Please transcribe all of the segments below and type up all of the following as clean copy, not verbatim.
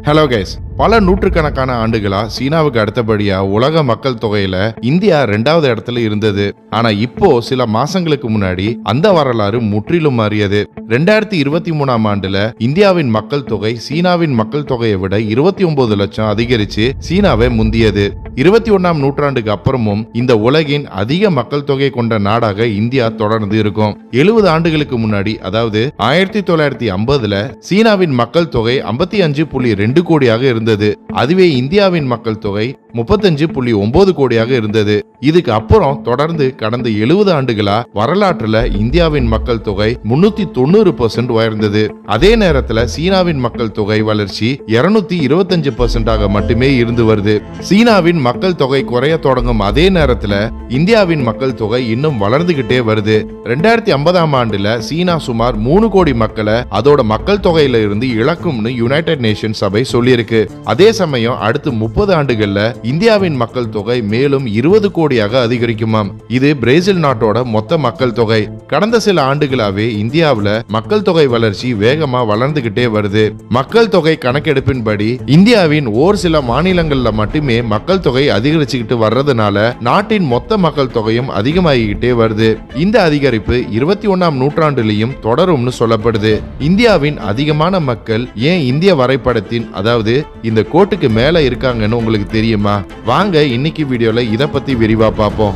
Hello guys, பல நூற்றுக்கணக்கான ஆண்டுகளா சீனாவுக்கு அடுத்தபடியா உலக மக்கள் தொகையில இந்தியா 2வது இடத்துல இருந்தது. ஆனா இப்போ சில மாசங்களுக்கு முன்னாடி அந்த வரலாறு முற்றிலும் மாறியது. 2023ஆம் ஆண்டுல இந்தியாவின் மக்கள் தொகை சீனாவின் மக்கள் தொகையை விட 29 லட்சம் அதிகரிச்சு சீனாவை முந்தியது. 21ஆம் நூற்றாண்டுக்கு அப்புறமும் இந்த உலகின் அதிக மக்கள் தொகை கொண்ட நாடாக இந்தியா தொடர்ந்து இருக்கும். 70 ஆண்டுகளுக்கு முன்னாடி, அதாவது 1950ல சீனாவின் மக்கள் தொகை 55.2 கோடியாக இருந்தது. அதுவே இந்தியாவின் மக்கள் தொகை 35.9 கோடியாக இருந்தது. இதுக்கு அப்புறம் தொடர்ந்து கடந்த 70 ஆண்டுகளா வரலாற்றுல இந்தியாவின் மக்கள் தொகை 390% உயர்ந்தது. அதே நேரத்துல சீனாவின் மக்கள் தொகை வளர்ச்சி 225% மட்டுமே இருந்து வருது. சீனாவின் மக்கள் தொகை குறைய தொடங்கும் அதே நேரத்துல இந்தியாவின் மக்கள் தொகை இன்னும் வளர்ந்துகிட்டே வருது. 2050ஆம் ஆண்டுல சீனா சுமார் 3 கோடி மக்களை அதோட மக்கள் தொகையில இருந்து இழக்கும்னு யுனைடெட் நேஷன்ஸ் சபை சொல்லியிருக்கு. அதே சமயம் அடுத்து 30 ஆண்டுகள்ல இந்தியாவின் மக்கள் தொகை மேலும் 20 கோடியாக அதிகரிக்குமாம். இது பிரேசில் நாட்டோட மொத்த மக்கள் தொகை. கடந்த சில ஆண்டுகளாவே இந்தியாவுல மக்கள் தொகை வளர்ச்சி வேகமா வளர்ந்துகிட்டே வருது. மக்கள் தொகை கணக்கெடுப்பின்படி இந்தியாவின் ஓர் சில மாநிலங்கள்ல மட்டுமே மக்கள் தொகை அதிகரிச்சுக்கிட்டு வர்றதுனால நாட்டின் மொத்த மக்கள் தொகையும் அதிகமாகிக்கிட்டே வருது. இந்த அதிகரிப்பு 21ஆம் நூற்றாண்டுலயும் தொடரும்னு சொல்லப்படுது. இந்தியாவின் அதிகமான மக்கள் ஏன் இந்திய வரைபடத்தின், அதாவது இந்த கோட்டுக்கு மேல இருக்காங்கன்னு உங்களுக்கு தெரியுமா? வாங்க இன்னைக்கு வீடியோல இத பத்தி விரிவா பார்ப்போம்.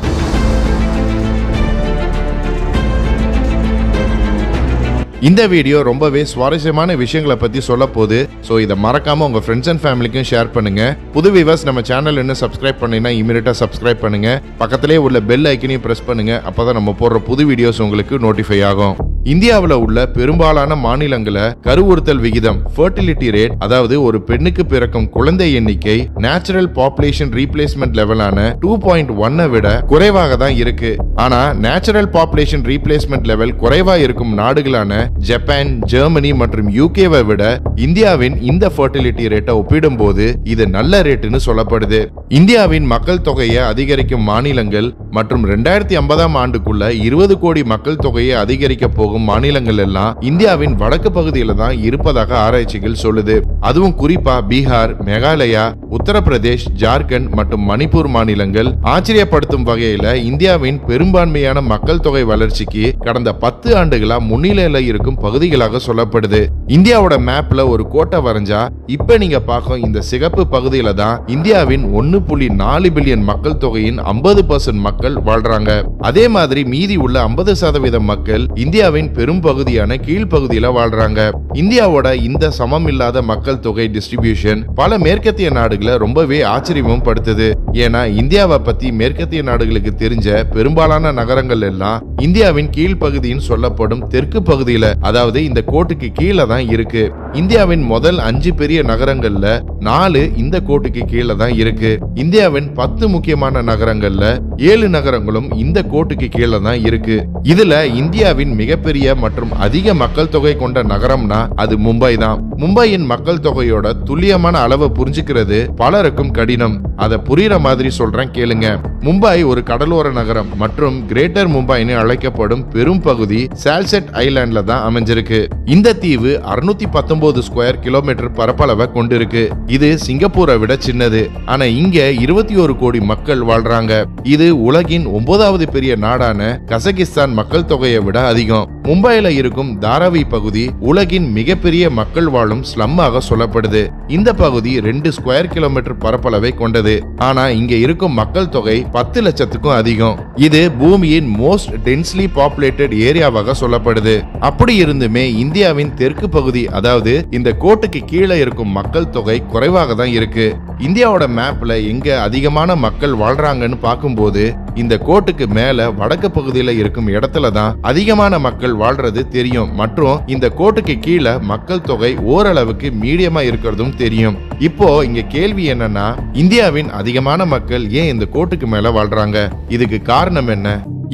இந்த வீடியோ ரொம்பவே சுவாரஸ்யமான விஷயங்களை பத்தி சொல்ல போகுது. சோ இதை மறக்காம உங்க ஃப்ரெண்ட்ஸ் அண்ட் ஃபேமிலிக்கும் ஷேர் பண்ணுங்க. புது வியூவர்ஸ் நம்ம சேனல் இன்னும் சப்ஸ்கிரைப் பண்ணீங்கன்னா இமிடியேட்டா சப்ஸ்கிரைப் பண்ணுங்க. பக்கத்திலே உள்ள பெல் ஐக்கனையும் பிரஸ் பண்ணுங்க. அப்பதான் நம்ம போடுற புது வீடியோஸ் உங்களுக்கு நோட்டிஃபை ஆகும். இந்தியாவில் உள்ள பெரும்பாலான மாநிலங்கள கருவுறுத்தல் விகிதம் ஃபர்டிலிட்டி ரேட், அதாவது ஒரு பெண்ணுக்கு பிறக்கும் குழந்தை எண்ணிக்கை நேச்சுரல் பாப்புலேஷன் ரீப்ளேஸ்மெண்ட் லெவலான 2.1 விட குறைவாக தான் இருக்கு. ஆனா நேச்சுரல் பாப்புலேஷன் ரீப்ளேஸ்மெண்ட் லெவல் குறைவா இருக்கும் நாடுகளான ஜப்பான், ஜெர்மனி மற்றும் யூகேவை விட இந்தியாவின் இந்த ஃபர்டிலிட்டி ரேட்டை ஒப்பிடும்போது இது நல்ல ரேட்டுன்னு சொல்லப்படுது. இந்தியாவின் மக்கள் தொகையை அதிகரிக்கும் மாநிலங்கள் மற்றும் 2050ஆம் ஆண்டுக்குள்ள 20 கோடி மக்கள் தொகையை அதிகரிக்க போகும் மாநிலங்கள் எல்லாம் இந்தியாவின் வடக்கு பகுதியில தான் இருப்பதாக ஆராய்ச்சிகள் சொல்லுது. அதுவும் குறிப்பா பீகார், மேகாலயா, உத்தரப்பிரதேஷ், ஜார்க்கண்ட் மற்றும் மணிப்பூர் மாநிலங்கள் ஆச்சரியப்படுத்தும் வகையில இந்தியாவின் பெரும்பான்மையான மக்கள் தொகை வளர்ச்சிக்கு கடந்த 10 ஆண்டுகளா முன்னிலையில இருக்கும் பகுதிகளாக சொல்லப்படுது. இந்தியாவோட மேப்ல ஒரு கோட்டை வரைஞ்சா இப்ப நீங்க பார்க்கும் இந்த சிகப்பு பகுதியில தான் இந்தியாவின் 1.4 பில்லியன் மக்கள் தொகையின் 50% மக்கள் வாழ்றாங்க. அதே மாதிரி மீதி உள்ள 50% மக்கள் இந்தியாவின் பெரும் பகுதியான கீழ்பகுதியில வாழ்றாங்க. இந்தியாவோட இந்த சமம் இல்லாத மக்கள் தொகை டிஸ்ட்ரிபியூஷன் பல மேற்கத்திய நாடுகளை ரொம்பவே ஆச்சரியமும் படுத்துது. ஏன்னா இந்தியாவை பத்தி மேற்கத்திய நாடுகளுக்கு தெரிஞ்ச பெரும்பாலான நகரங்கள் எல்லாம் இந்தியாவின் கீழ்பகுதின்னு சொல்லப்படும் தெற்கு பகுதியில, அதாவது இந்த கோட்டுக்கு கீழே தான் இருக்கு. இந்தியாவின் முதல் 5 பெரிய நகரங்கள்ல 4 இந்த கோட்டுக்கு கீழே தான் இருக்கு. இந்தியாவின் 10 முக்கியமான நகரங்கள்ல 7 நகரங்களும் இந்த கோட்டுக்கு கீழே தான் இருக்கு. இதுல இந்தியாவின் மிகப்பெரிய மற்றும் அதிக மக்கள் தொகை கொண்ட நகரம்னா அது மும்பை தான். மும்பையின் மக்கள் தொகையோட துல்லியமான அளவை புரிஞ்சுக்கிறது பலருக்கும் கடினம். அதை புரியுற மாதிரி சொல்றேன் கேளுங்க. மும்பை ஒரு கடலோர நகரம் மற்றும் கிரேட்டர் மும்பைன்னு அழைக்கப்படும் பெரும் பகுதி சால்செட் ஐலாண்ட்ல தான் அமைஞ்சிருக்கு. இந்த தீவு 619 ஸ்கொயர் கிலோமீட்டர் பரப்பளவை கொண்டிருக்கு. இது சிங்கப்பூரை விட சின்னது. ஆனா இங்க 21 கோடி மக்கள் வாழ்றாங்க. இது உலகின் 9வது பெரிய நாடான கசகிஸ்தான் மக்கள் தொகையை விட அதிகம். மும்பையில இருக்கும் தாராவி பகுதி உலகின் மிகப்பெரிய மக்கள் வாழும் ஸ்லம்மாக சொல்லப்படுது. இந்த பகுதி 2 ஸ்கொயர் கிலோமீட்டர் பரப்பளவை கொண்டது. ஆனா இங்க இருக்கும் மக்கள் தொகை 10 லட்சத்துக்கும் அதிகம். இது பூமியின் மோஸ்ட் டென்ஸ்லி பாப்புலேட்டட் ஏரியாவாக சொல்லப்படுது. அப்படி இருந்துமே இந்தியாவின் தெற்கு பகுதி, அதாவது இந்த கோட்டுக்கு கீழே இருக்கும் மக்கள் தொகை குறைவாக தான் இருக்கு. இந்தியாவோட மேப்ல எங்க அதிகமான மக்கள் வாழ்றாங்கன்னு பார்க்கும்போது இந்த கோட்டுக்கு மேல வடக்கு பகுதியில இருக்கும் இடத்துல தான் அதிகமான மக்கள் வாழ்றது தெரியும். மற்றும் இந்த கோட்டுக்கு கீழே மக்கள் தொகை ஓரளவுக்கு மீடியமா இருக்கிறதும் தெரியும். இப்போ இங்க கேள்வி என்னன்னா, இந்தியாவின் அதிகமான மக்கள் ஏன் இந்த கோட்டுக்கு மேல வாழ்றாங்க? இதுக்கு காரணம் என்ன?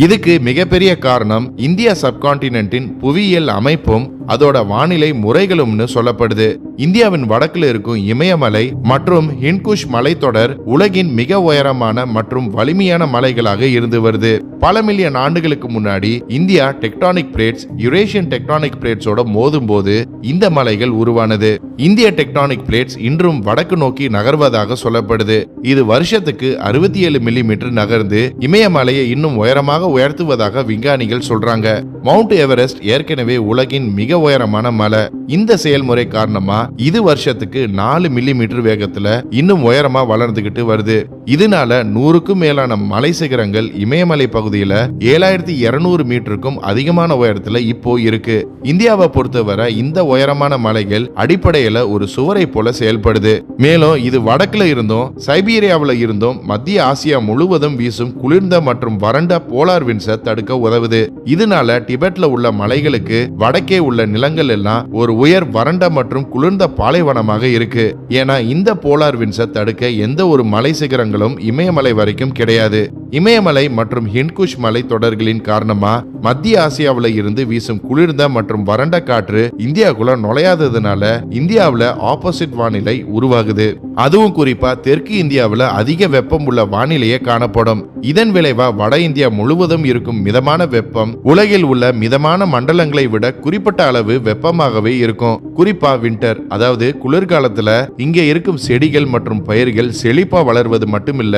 இதுக்கு மிகப்பெரிய காரணம் இந்திய சப்கான்டினென்ட்டின் புவியியல் அமைப்பும் அதோட வானிலை முறைகளும்னு சொல்லப்படுது. இந்தியாவின் வடக்குல இருக்கும் இமயமலை மற்றும் ஹிண்ட்குஷ் மலைத்தொடர் உலகின் மிக உயரமான மற்றும் வலிமையான மலைகளாக இருந்து வருது. பல மில்லியன் ஆண்டுகளுக்கு முன்னாடி India tectonic plates Eurasian tectonic பிளேட்ஸோட மோதும் போது இந்த மலைகள் உருவானது. இந்திய டெக்டானிக் பிளேட்ஸ் இன்றும் வடக்கு நோக்கி நகர்வதாக சொல்லப்படுது. இது வருஷத்துக்கு 67 மில்லிமீட்டர் நகர்ந்து இமயமலையை இன்னும் உயரமாக உயர்த்துவதாக விஞ்ஞானிகள் சொல்றாங்க. மவுண்ட் எவரெஸ்ட் ஏற்கனவே உலகின் மிக உயரமான மலை. இந்த செயல்முறை காரணமா இது வருஷத்துக்கு 4 மில்லிமீட்டர் வேகத்துல இன்னும் உயரமா வளர்ந்துகிட்டு வருது. இதனால 100க்கும் மேலான மலை சிகரங்கள் இமயமலை பகுதியில 7200 மீட்டருக்கும் அதிகமான உயரத்துல இப்போ இருக்கு. இந்தியாவை பொறுத்தவரை இந்த உயரமான மலைகள் அடிப்படையில ஒரு சுவரை போல செயல்படுது. மேலும் இது வடக்குல இருந்தும் சைபீரியாவில இருந்தும் மத்திய ஆசியா முழுவதும் வீசும் குளிர்ந்த மற்றும் வறண்ட போலார் விண்ட்ஸை தடுக்க உதவுது. இதனால டிபெட்ல உள்ள மலைகளுக்கு வடக்கே உள்ள நிலங்கள் எல்லாம் ஒரு உயர் வறண்ட மற்றும் குளிர்ந்த பாலைவனமாக இருக்கு. ஏன்னா இந்த போலார் விண்ட்ஸை தடுக்க எந்த ஒரு மலை சிகரங்களும் இமயமலை வரைக்கும் கிடையாது. இமயமலை மற்றும் ஹிண்ட்குஷ் மலை தொடர்களின் காரணமா மத்திய ஆசியாவில இருந்து வீசும் குளிர்ந்த மற்றும் வறண்ட காற்று இந்தியாவுக்குள்ள நுழையாததுனால இந்தியாவில ஆப்போசிட் வானிலை உருவாகுது. அதுவும் குறிப்பா தெற்கு இந்தியாவில அதிக வெப்பம் உள்ள வானிலையே காணப்படும். இதன் விளைவா வட இந்தியா முழுவதும் இருக்கும் மிதமான வெப்பம் உலகில் உள்ள மிதமான மண்டலங்களை விட குறிப்பிட்ட அளவு வெப்பமாகவே இருக்கும். குறிப்பா வின்டர், அதாவது குளிர்காலத்துல இங்க இருக்கும் செடிகள் மற்றும் பயிர்கள் செழிப்பா வளர்வது மட்டுமில்ல,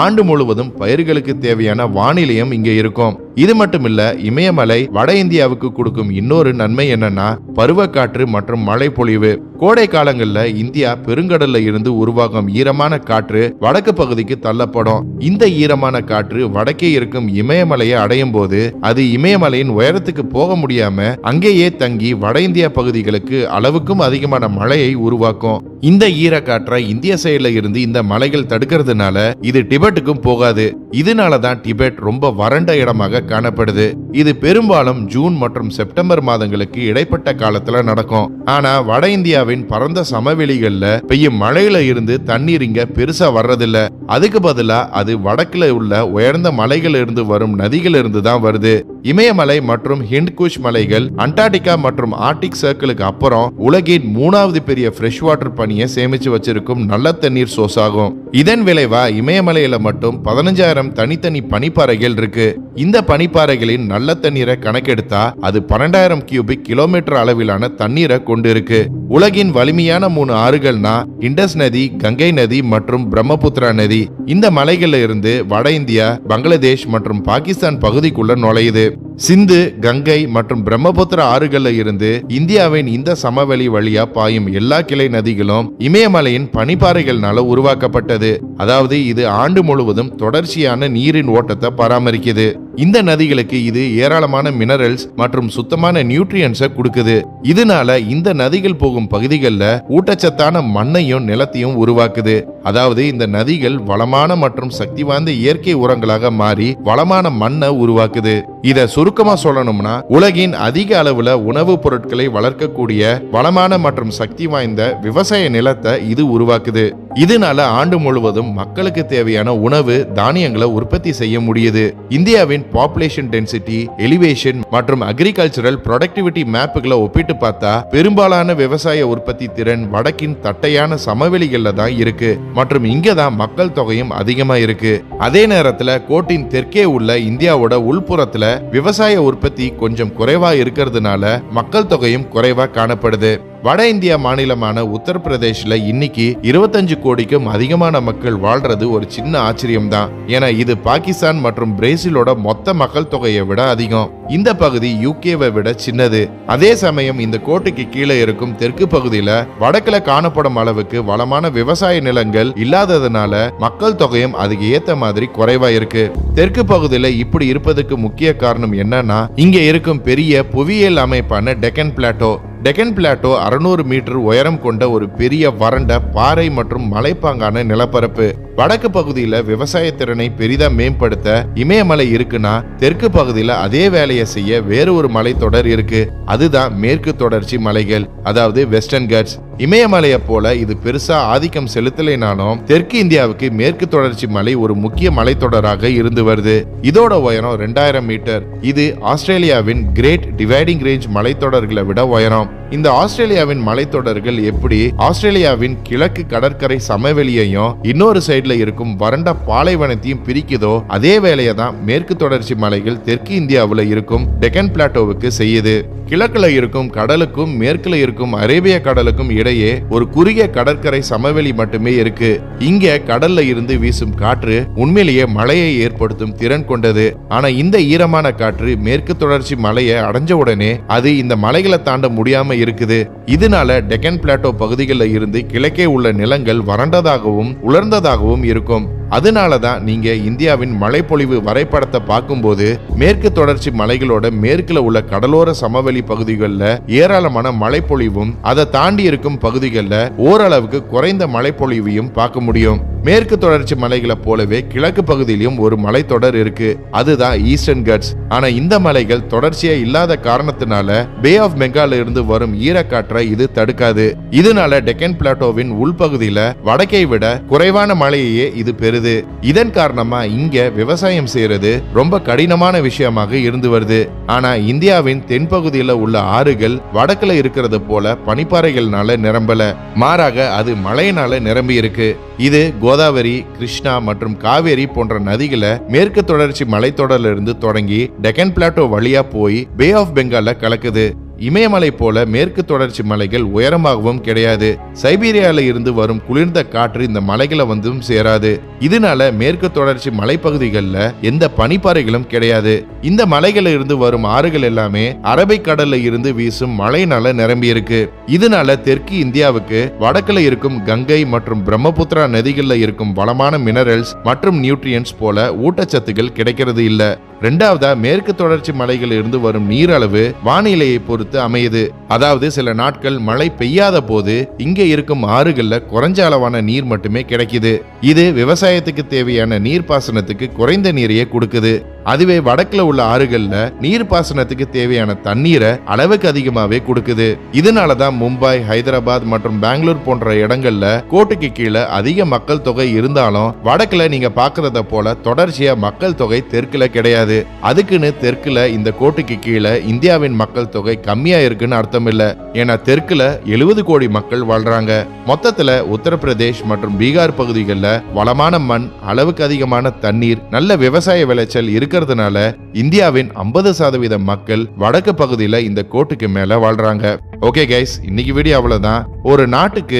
ஆண்டு முழுவதும் பயிர்களுக்கு தேவையான வானிலையும் இங்க இருக்கும். இது மட்டுமில்ல, இமயமலை வட இந்தியாவுக்கு கொடுக்கும் இன்னொரு நன்மை என்னன்னா பருவக்காற்று மற்றும் மழை பொழிவு. கோடை காலங்கள்ல இந்தியா பெருங்கடல்ல இருந்து உருவாகும் ஈரமான காற்று வடக்கு பகுதிக்கு தள்ளப்படும். இந்த ஈரமான காற்று வடக்கே இருக்கும் இமயமலையை அடையும் போது அது இமயமலையின் உயரத்துக்கு போக முடியாம அங்கேயே தங்கி வட இந்தியா பகுதிகளுக்கு அளவுக்கும் அதிகமான மழையை உருவாக்கும். இந்த ஈரக்காற்றை இந்திய சைடுல இருந்து இந்த மலைகள் தடுக்கிறதுனால இது டிபெட்டுக்கும் போகாது. இதனாலதான் டிபெட் ரொம்ப வறண்ட இடமாக காணப்படுது. இது பெரும்பாலும் ஜூன் மற்றும் செப்டம்பர் மாதங்களுக்கு இடைப்பட்ட காலத்துல நடக்கும். ஆனா வட இந்தியாவின் பரந்த சமவெளிகள்ல பெய்யும் மழையில இருந்து தண்ணீர் இங்க பெருசா வர்றதில்ல. அதுக்கு பதிலா அது வடக்குல உள்ள உயர்ந்த மலைகள் இருந்து வரும் நதிகள் இருந்து தான் வருது. இமயமலை மற்றும் ஹிண்ட்குஷ் மலைகள் அண்டார்டிகா மற்றும் ஆர்டிக் சர்க்கிளுக்கு அப்புறம் உலகின் 3வது பெரிய ஃப்ரெஷ் வாட்டர் பனியை சேமிச்சு வச்சிருக்கும் நல்ல தண்ணீர் சோர்ஸ் ஆகும். இதன் விளைவா இமயமலையில மட்டும் 15,000 தனித்தனி பனிப்பாறைகள் இருக்கு. இந்த பனிப்பாறைகளின் நல்ல தண்ணீரை கணக்கெடுத்தா அது 12,000 கியூபிக் கிலோமீட்டர் அளவிலான தண்ணீரை கொண்டு இருக்கு. உலகின் வலிமையான 3 ஆறுகள்னா இண்டஸ் நதி, கங்கை நதி மற்றும் பிரம்மபுத்திரா நதி. இந்த மலைகள்ல இருந்து வட இந்தியா, பங்களாதேஷ் மற்றும் பாகிஸ்தான் பகுதிக்குள்ள நுழையுது. சிந்து, கங்கை மற்றும் பிரம்மபுத்திரா ஆறுகள்ல இருந்து இந்தியாவின் இந்த சமவெளி வழியா பாயும் எல்லா கிளை நதிகளும் இமயமலையின் பனிப்பாறைகள்னால உருவாக்கப்பட்டது. அதாவது இது ஆண்டு முழுவதும் தொடர்ச்சியான நீரின் ஓட்டத்தை பராமரிக்குது. இந்த நதிகளுக்கு இது ஏராளமான மினரல்ஸ் மற்றும் சுத்தமான நியூட்ரியன்ஸை கொடுக்குது. இதனால இந்த நதிகள் போகும் பகுதிகளில் ஊட்டச்சத்தான மண்ணையும் நிலத்தையும் உருவாக்குது. அதாவது இந்த நதிகள் வளமான மற்றும் சக்தி வாய்ந்த இயற்கை உரங்களாக மாறி வளமான மண்ணை உருவாக்குது. இத சுருக்கமா சொல்லணும்னா உலகின் அதிக அளவுல உணவுப் பொருட்களை வளர்க்கக்கூடிய வளமான மற்றும் சக்தி வாய்ந்த விவசாய நிலத்தை இது உருவாக்குது. இதனால ஆண்டு முழுவதும் மக்களுக்கு தேவையான உணவு தானியங்களை உற்பத்தி செய்ய முடியுது. இந்தியாவின் பாப்புலேஷன் டென்சிட்டி, எலிவேஷன் மற்றும் அக்ரிகல்ச்சரல் ப்ரொடக்டிவிட்டி மேப்புகளை ஒப்பிட்டு பார்த்தா பெரும்பாலான விவசாய உற்பத்தி திறன் வடக்கின் தட்டையான சமவெளிகள்ல தான் இருக்கு மற்றும் இங்கதான் மக்கள் தொகையும் அதிகமா இருக்கு. அதே நேரத்துல கோட்டின் தெற்கே உள்ள இந்தியாவோட உள்புறத்துல விவசாய உற்பத்தி கொஞ்சம் குறைவா இருக்கிறதுனால மக்கள் தொகையும் குறைவா காணப்படுது. வட இந்தியா மாநிலமான உத்தரப்பிரதேஷ்ல இன்னைக்கு 25 கோடிக்கும் அதிகமான மக்கள் வாழ்றது ஒரு சின்ன ஆச்சரியம் தான். ஏன்னா இது பாகிஸ்தான் மற்றும் பிரேசிலோட மொத்த மக்கள் தொகையை விட அதிகம். இந்த பகுதி யூகேவை விட சின்னது. அதே சமயம் இந்த கோட்டுக்கு கீழே இருக்கும் தெற்கு பகுதியில வடக்குல காணப்படும் அளவுக்கு வளமான விவசாய நிலங்கள் இல்லாததுனால மக்கள் தொகையும் அதுக்கு ஏத்த மாதிரி குறைவா இருக்கு. தெற்கு பகுதியில இப்படி இருப்பதுக்கு முக்கிய காரணம் என்னன்னா இங்க இருக்கும் பெரிய புவியியல் அமைப்பான Deccan plateau. Deccan plateau 600 metre உயரம் கொண்ட ஒரு பெரிய வறண்ட பாறை மற்றும் மலைப்பாங்கான நிலப்பரப்பு. வடக்கு பகுதியில விவசாய திறனை பெரிதா மேம்படுத்த இமயமலை இருக்குன்னா தெற்கு பகுதியில அதே வேலையை செய்ய வேறு ஒரு மலைத்தொடர் இருக்கு. அதுதான் மேற்கு தொடர்ச்சி மலைகள், அதாவது வெஸ்டர்ன் கட்ஸ். இமயமலையை போல இது பெருசா ஆதிக்கம் செலுத்தலைனாலும் தெற்கு இந்தியாவுக்கு மேற்கு தொடர்ச்சி மலை ஒரு முக்கிய மலைத்தொடராக இருந்து வருது. இதோட உயரம் 2000 மீட்டர். இது ஆஸ்திரேலியாவின் கிரேட் டிவைடிங் ரேஞ்ச் மலைத்தொடர்களை விட உயரம். இந்த ஆஸ்திரேலியாவின் மலைத்தொடர்கள் எப்படி ஆஸ்திரேலியாவின் கிழக்கு கடற்கரை சமவெளியையும் இன்னொரு சைடுல இருக்கும் வறண்ட பாலைவனத்தையும் பிரிக்குதோ அதே வேலையை தான் மேற்கு தொடர்ச்சி மலைகள் தெற்கு இந்தியாவில் இருக்கும் டெக்கன் பிளாட்டோவுக்கு செய்யுது. கிழக்குல இருக்கும் கடலுக்கும் மேற்குல இருக்கும் அரேபிய கடலுக்கும் இடையே ஒரு குறுகிய கடற்கரை சமவெளி மட்டுமே இருக்கு. இங்க கடல்ல இருந்து வீசும் காற்று உண்மையிலேயே மழையை ஏற்படுத்தும் திறன் கொண்டது. ஆனா இந்த ஈரமான காற்று மேற்கு தொடர்ச்சி மலையை அடைஞ்ச உடனே அது இந்த மலைகளை தாண்ட முடியாம இருக்குது. இதனால டெக்கன் பிளாட்டோ பகுதிகளில் இருந்து கிழக்கே உள்ள நிலங்கள் வறண்டதாகவும் உலர்ந்ததாகவும் இருக்கும். அதனாலதான் நீங்க இந்தியாவின் மழைப்பொழிவு வரைபடத்தை பார்க்கும்போது மேற்கு தொடர்ச்சி மலைகளோட மேற்குல உள்ள கடலோர சமவெளி பகுதிகளில் ஏராளமான மழைப்பொழிவும் அதை தாண்டி இருக்கும் பகுதிகளில் ஓரளவுக்கு குறைந்த மழைப்பொழிவையும் பார்க்க முடியும். மேற்கு தொடர்ச்சி மலைகளை போலவே கிழக்கு பகுதியிலும் ஒரு மலைத்தொடர் இருக்கு. அதுதான் ஈஸ்டர்ன் கட்ஸ். ஆனா இந்த மலைகள் தொடர்ச்சியா இல்லாத காரணத்தினால பே ஆஃப் பெங்கால்ல இருந்து வரும் ஈரக்காற்றை இது தடுக்காது. இதனால டெக்கன் பிளாட்டோவின் உள்பகுதியில வடக்கை விட குறைவான மழையையே இது பெறுது. இதன் காரணமா இங்க விவசாயம் செய்யறது ரொம்ப கடினமான விஷயமாக இருந்து வருது. ஆனா இந்தியாவின் தென்பகுதியில உள்ள ஆறுகள் வடக்குல இருக்கிறது போல பனிப்பாறைகள்னால நிரம்பல, மாறாக அது மழையினால நிரம்பி இருக்கு. இது கோதாவரி, கிருஷ்ணா மற்றும் காவேரி போன்ற நதிகளை மேற்கு தொடர்ச்சி மலைத்தொடரிலிருந்து தொடங்கி டெக்கன் பிளாட்டோ வழியா போய் பே ஆஃப் பெங்கால்ல கலக்குது. இமயமலை போல மேற்கு தொடர்ச்சி மலைகள் உயரமாகவும் கிடையாது. சைபீரியால இருந்து வரும் குளிர்ந்த காற்று இந்த மலைகளை வந்தும் சேராது. இதனால மேற்கு தொடர்ச்சி மலைப்பகுதிகளில் எந்த பனிப்பாறைகளும் கிடையாது. இந்த மலைகளில் இருந்து வரும் ஆறுகள் எல்லாமே அரபிக்கடல்ல இருந்து வீசும் மழையினால நிரம்பி இருக்கு. இதனால தெற்கு இந்தியாவுக்கு வடக்குல இருக்கும் கங்கை மற்றும் பிரம்மபுத்திரா நதிகள்ல இருக்கும் வளமான மினரல்ஸ் மற்றும் நியூட்ரியன்ஸ் போல ஊட்டச்சத்துக்கள் கிடைக்கிறது இல்ல. ரெண்டாவதா மேற்கு தொடர்ச்சி மலைகளில் இருந்து வரும் நீர் அளவு வானிலையை பொறுத்து அமையுது. அதாவது சில நாட்கள் மழை பெய்யாத போது இங்க இருக்கும் ஆறுகள்ல குறைஞ்ச அளவான நீர் மட்டுமே கிடைக்குது. இது விவசாயத்துக்கு தேவையான நீர்ப்பாசனத்துக்கு குறைந்த நீரையே கொடுக்குது. அதுவே வடக்குல உள்ள ஆறுகள்ல நீர்ப்பாசனத்துக்கு தேவையான தண்ணீரை அளவுக்கு அதிகமாவே கொடுக்குது. இதனாலதான் மும்பை, ஹைதராபாத் மற்றும் பெங்களூர் போன்ற இடங்கள்ல கோட்டுக்கு கீழே அதிக மக்கள் தொகை இருந்தாலும் வடக்குல நீங்க பாக்குறத போல தொடர்ச்சியா மக்கள் தொகை தெற்குல கிடையாது. அதுக்குன்னு தெற்குல இந்த கோட்டுக்கு கீழே இந்தியாவின் மக்கள் தொகை கம்மியா இருக்குன்னு அர்த்தம் இல்ல. ஏன்னா தெற்குல 70 கோடி மக்கள் வாழ்றாங்க. மொத்தத்துல உத்தரப்பிரதேஷ் மற்றும் பீகார் பகுதிகளில் வளமான மண், அளவுக்கு அதிகமான தண்ணீர், நல்ல விவசாய விளைச்சல் இருக்கிறதுனால இந்தியாவின் 50% மக்கள் வடக்கு பகுதியில இந்த கோட்டுக்கு மேல வாழ்றாங்க. ஓகே கைஸ், இன்னைக்கு வீடியோ அவ்வளவுதான். ஒரு நாட்டுக்கு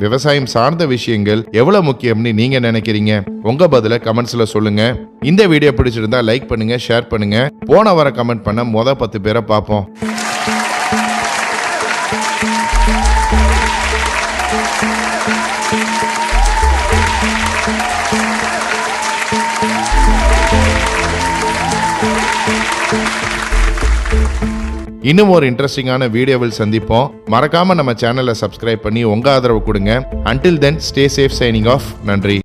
விவசாயம் சார்ந்த விஷயங்கள் எவ்வளவு முக்கியம்னு நீங்க நினைக்கிறீங்க? உங்க பதில கமெண்ட்ஸ்ல சொல்லுங்க. இந்த வீடியோ பிடிச்சிருந்தா லைக் பண்ணுங்க, ஷேர் பண்ணுங்க. போன வாரம் கமெண்ட் பண்ண 10 பேரை பார்ப்போம். இன்னும் ஒரு இன்ட்ரெஸ்டிங்கான வீடியோவில் சந்திப்போம். மறக்காம நம்ம சேனலை சப்ஸ்கிரைப் பண்ணி உங்க ஆதரவு கொடுங்க. Until then, stay safe, signing off. நன்றி.